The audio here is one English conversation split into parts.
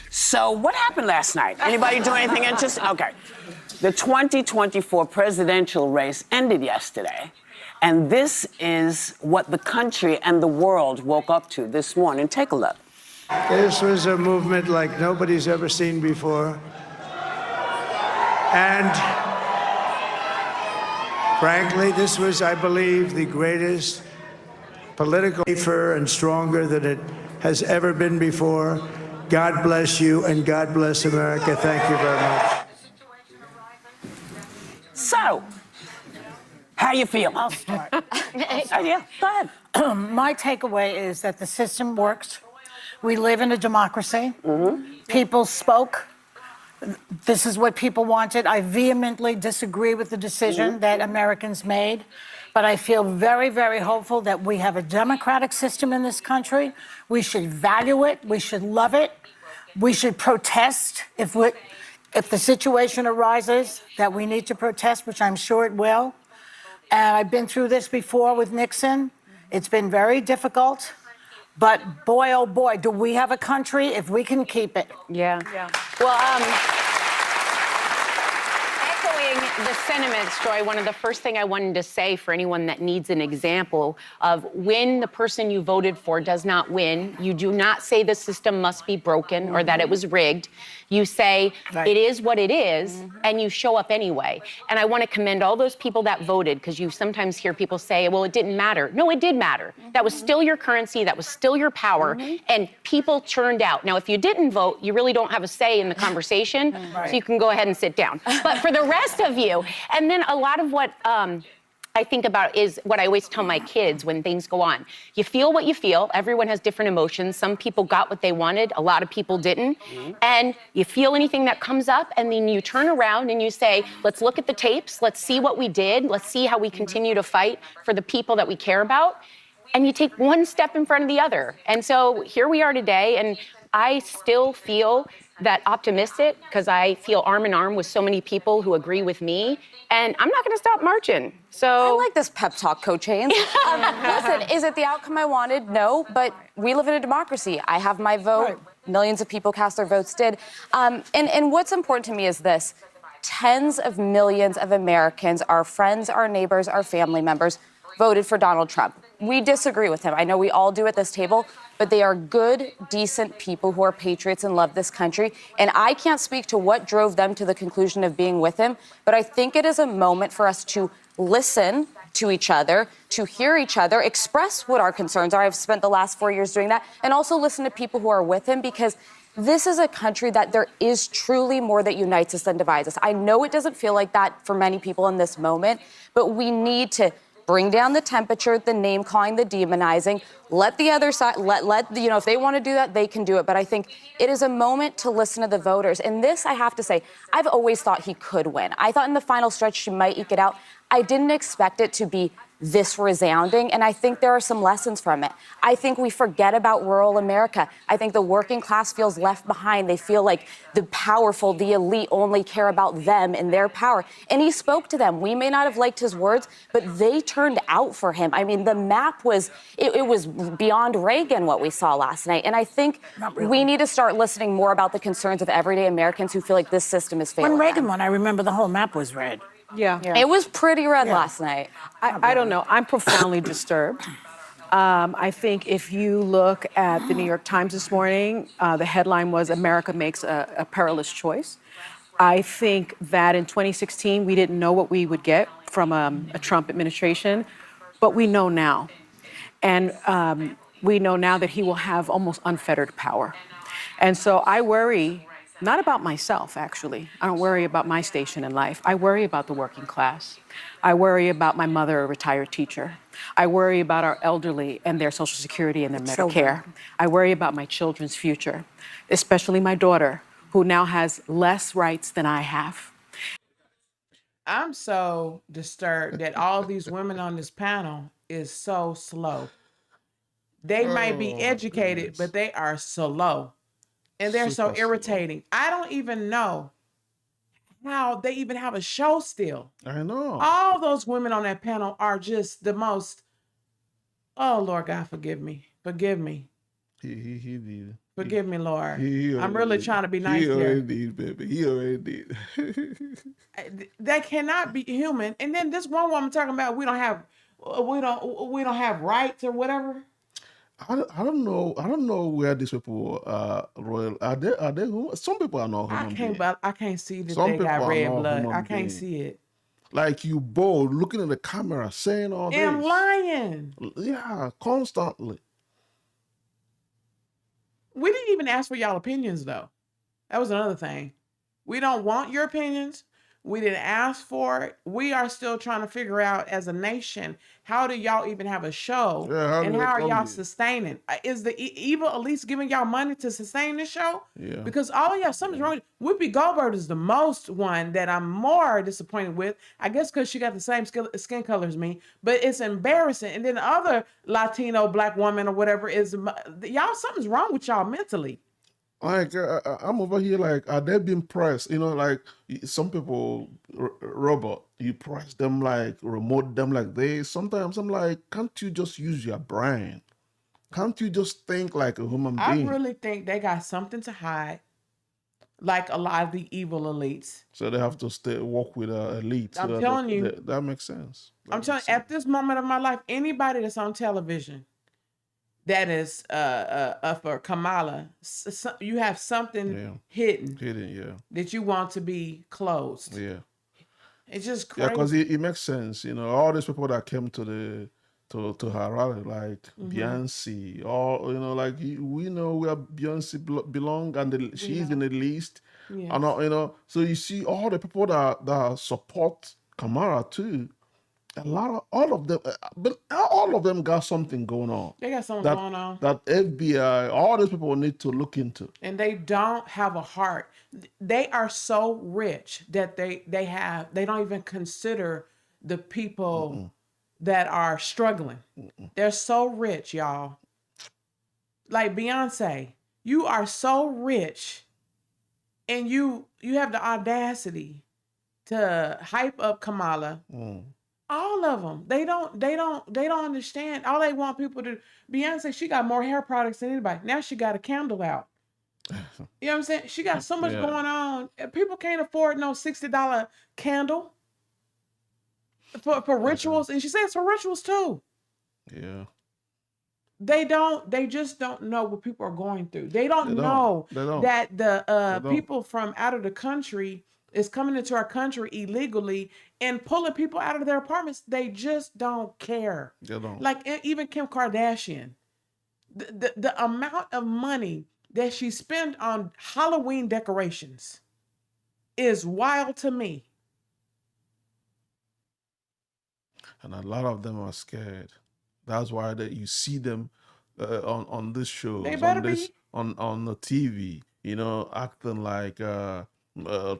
So what happened last night? Anybody do anything interesting? Okay. The 2024 presidential race ended yesterday. And this is what the country and the world woke up to this morning. Take a look. This was a movement like nobody's ever seen before. And frankly, this was, I believe, the greatest political, safer and stronger than it has ever been before. God bless you and God bless America. Thank you very much. So, how you feel? I'll start. Yeah, go ahead. My takeaway is that the system works. We live in a democracy. People spoke. This is what people wanted. I vehemently disagree with the decision that Americans made, but I feel very, very hopeful that we have a democratic system in this country. We should value it. We should love it. We should protest if the situation arises that we need to protest, which I'm sure it will. And I've been through this before with Nixon. It's been very difficult, but boy, oh boy, do we have a country if we can keep it. Yeah. Well, echoing the sentiments, Joy, one of the first thing I wanted to say for anyone that needs an example of when the person you voted for does not win, you do not say the system must be broken or that it was rigged. You say, it is what it is, and you show up anyway. And I want to commend all those people that voted, because you sometimes hear people say, well, it didn't matter. No, it did matter. That was still your currency. That was still your power. And people turned out. Now, if you didn't vote, you really don't have a say in the conversation, so you can go ahead and sit down. But for the rest of you, and then a lot of what I think about is what I always tell my kids when things go on. You feel what you feel. Everyone has different emotions. Some people got what they wanted. A lot of people didn't. And you feel anything that comes up, and then you turn around and you say, let's look at the tapes. Let's see what we did. Let's see how we continue to fight for the people that we care about. And you take one step in front of the other. And so here we are today, and I still feel that optimistic because I feel arm in arm with so many people who agree with me, and I'm not going to stop marching. So I like this pep talk, Coach Haynes. Listen, is it the outcome I wanted? No, but we live in a democracy. I have my vote. Right. Millions of people cast their votes did. And what's important to me is this. Tens of millions of Americans, our friends, our neighbors, our family members, voted for Donald Trump. We disagree with him. I know we all do at this table, but they are good, decent people who are patriots and love this country. And I can't speak to what drove them to the conclusion of being with him, but I think it is a moment for us to listen to each other, to hear each other, express what our concerns are. I've spent the last 4 years doing that, and also listen to people who are with him, because this is a country that there is truly more that unites us than divides us. I know it doesn't feel like that for many people in this moment, but we need to bring down the temperature, the name calling, the demonizing. Let the other side, if they want to do that, they can do it. But I think it is a moment to listen to the voters. And this, I have to say, I've always thought he could win. I thought in the final stretch she might eke it out. I didn't expect it to be this resounding, and I think there are some lessons from it. I think we forget about rural America. I think the working class feels left behind. They feel like the powerful, the elite only care about them and their power. And he spoke to them. We may not have liked his words, but they turned out for him. I mean, the map was, it was beyond Reagan what we saw last night. And I think we need to start listening more about the concerns of everyday Americans who feel like this system is failing When Reagan them. won, I remember the whole map was red. Yeah. It was pretty red last night. I don't know. I'm profoundly disturbed. I think if you look at the New York Times this morning, the headline was America makes a perilous choice. I think that in 2016, we didn't know what we would get from a Trump administration, but we know now. And we know now that he will have almost unfettered power. And so I worry not about myself, actually. I don't worry about my station in life. I worry about the working class. I worry about my mother, a retired teacher. I worry about our elderly and their Social Security and their Medicare. I worry about my children's future, especially my daughter, who now has less rights than I have. I'm so disturbed that all these women on this panel is so slow. They might be educated, but they are slow. And they're so irritating. I don't even know how they even have a show still. I know. All those women on that panel are just the most, oh, Lord God, forgive me. Forgive me. He did. Forgive me, Lord. He I'm really already- trying to be nice He already here. did, baby. He already did. That cannot be human. And then this one woman talking about we don't have rights or whatever. I don't know. I don't know where these people are royal. Are they some people are not human beings. I can't see that Some they got people are red not blood. human I can't beings. see it. Like you bold looking at the camera saying all And this. lying. Yeah, constantly. We didn't even ask for y'all opinions though. That was another thing. We don't want your opinions. We didn't ask for it. We are still trying to figure out as a nation, how do y'all even have a show? Yeah, And do they how are come y'all here? sustaining? Is the evil at least giving y'all money to sustain this show? Yeah. Because all of y'all, something's wrong. Whoopi Goldberg is the most one that I'm more disappointed with. I guess because she got the same skin color as me, but it's embarrassing. And then the other Latino black woman or whatever is, y'all, something's wrong with y'all mentally. Like I'm over here, like are they being pressed? You know, like some people, robot, you press them like remote them like this. Sometimes I'm like, can't you just use your brain? Can't you just think like a human I being? really think they got something to hide, like a lot of the evil elites. So they have to walk with elite. So I'm telling you. that makes sense. I'm telling you, at this moment of my life, anybody that's on television that is for Kamala, you have something hidden Yeah. that you want to be closed. Yeah. It's just Yeah, crazy. because it makes sense. You know, all these people that came to her rally, like Beyonce, all like we know where Beyonce belong, and she's in the list, Yes. and so you see all the people that support Kamala too. All of them, but all of them got something going on. They got something that, going on. That FBI, all these people need to look into. And they don't have a heart. They are so rich that they don't even consider the people that are struggling. They're so rich, y'all. Like Beyonce, you are so rich, and you have the audacity to hype up Kamala. All of them. They don't understand. All they want people to. Beyonce, she got more hair products than anybody. Now she got a candle out. You know what I'm saying? She got so much going on. People can't afford no $60 candle for rituals. And she says for rituals too. Yeah. They just don't know what people are going through. They don't know that the people from out of the country is coming into our country illegally and pulling people out of their apartments. They just don't care. They don't. Like even Kim Kardashian, the amount of money that she spent on Halloween decorations is wild to me. And a lot of them are scared. That's why you see them on this show, They better be. on the TV, acting like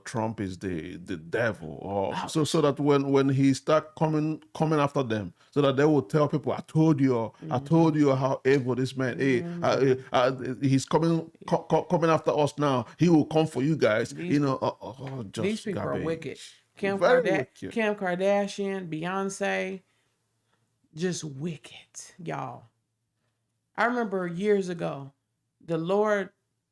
Trump is the devil, or so that when he start coming after them, so that they will tell people, I told you how evil this man is. He's coming after us now. He will come for you guys. Just These people garbage. are wicked. Kim Very wicked. Kardashian, Beyonce, just wicked, y'all. I remember years ago, the Lord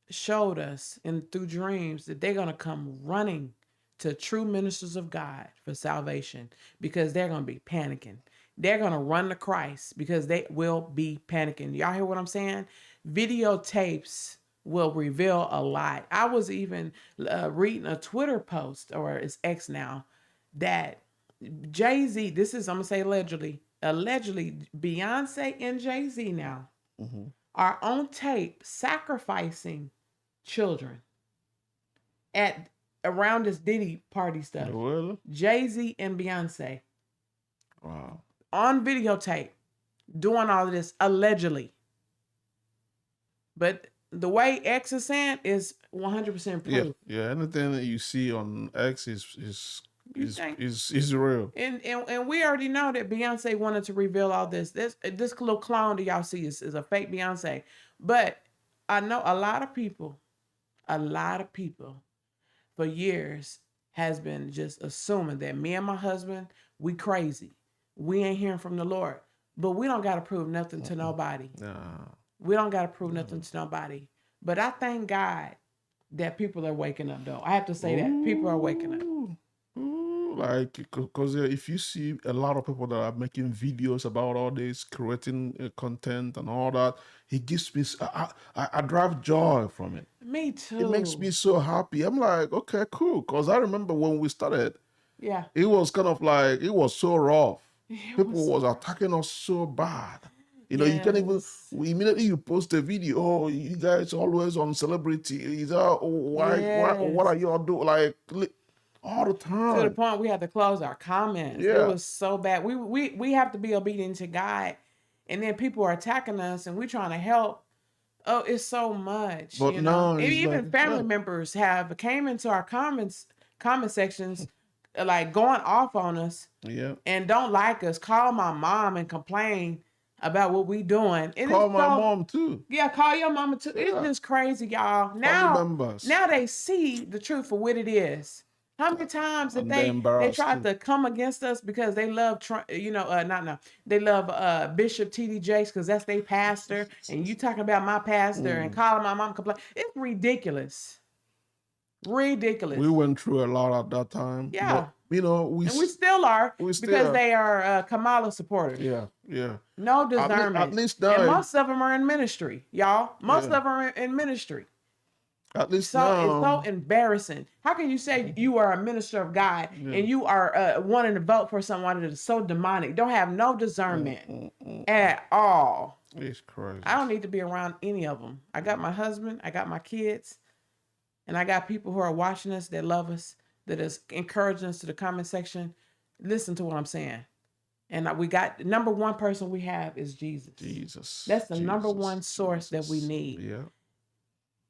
showed us through dreams that they're going to come running to true ministers of God for salvation because they're going to be panicking. They're going to run to Christ because they will be panicking. Y'all hear what I'm saying? Videotapes will reveal a lot. I was even reading a Twitter post, or it's X now, that Jay-Z, this is, I'm going to say allegedly, Beyonce and Jay-Z now are on tape sacrificing children at around this Diddy party stuff. Really? Jay-Z and Beyonce. Wow. On videotape doing all of this allegedly. But the way X is saying is 100% proof. Yeah. Anything that you see on X is real. And we already know that Beyonce wanted to reveal all this. This little clone that y'all see is a fake Beyonce. But I know a lot of people for years has been just assuming that me and my husband, we crazy. We ain't hearing from the Lord. But we don't got to prove nothing to nobody. Nah. We don't got to prove nothing to nobody. But I thank God that people are waking up, though. I have to say that people are waking up. Like, because if you see a lot of people that are making videos about all this, creating content and all that, it gives me, I drive joy from it. Me too. It makes me so happy. I'm like, okay, cool. Because I remember when we started, Yeah. it was kind of like, it was so rough. People was attacking us so bad. You know, you can't even, immediately you post a video, oh, you guys always on celebrity. Is that, what are y'all doing? Like, all the time. To the point we had to close our comments. Yeah. It was so bad. We have to be obedient to God. And then people are attacking us and we're trying to help. Oh, it's so much. But you know? no, And it's even like, family members have came into our comment sections like going off on us and don't like us. Call my mom and complain about what we doing. And call my mom too. Yeah, call your mama too. It's just crazy, y'all. Now they see the truth for what it is. How many times that they tried to come against us because they love Trump, you know, they love Bishop T.D. Jakes because that's their pastor, and you talking about my pastor and calling my mom complain. It's ridiculous. Ridiculous. We went through a lot at that time. Yeah. But, you know, we still are because they are Kamala supporters. Yeah. No discernment. At least now. And most of them are in ministry, y'all. Most of them are in ministry. At least so now. It's so embarrassing. How can you say you are a minister of God and you are wanting to vote for someone that is so demonic? Don't have no discernment at all. It's crazy. I don't need to be around any of them. I got my husband, I got my kids, and I got people who are watching us that love us, that is encouraging us to the comment section. Listen to what I'm saying. And we got number one person we have is Jesus. Jesus. That's the number one source that we need. Yeah.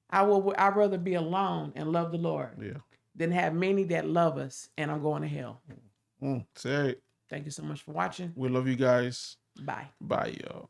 I'd rather be alone and love the Lord than have many that love us and I'm going to hell. Say it. Thank you so much for watching. We love you guys. Bye. Bye, y'all.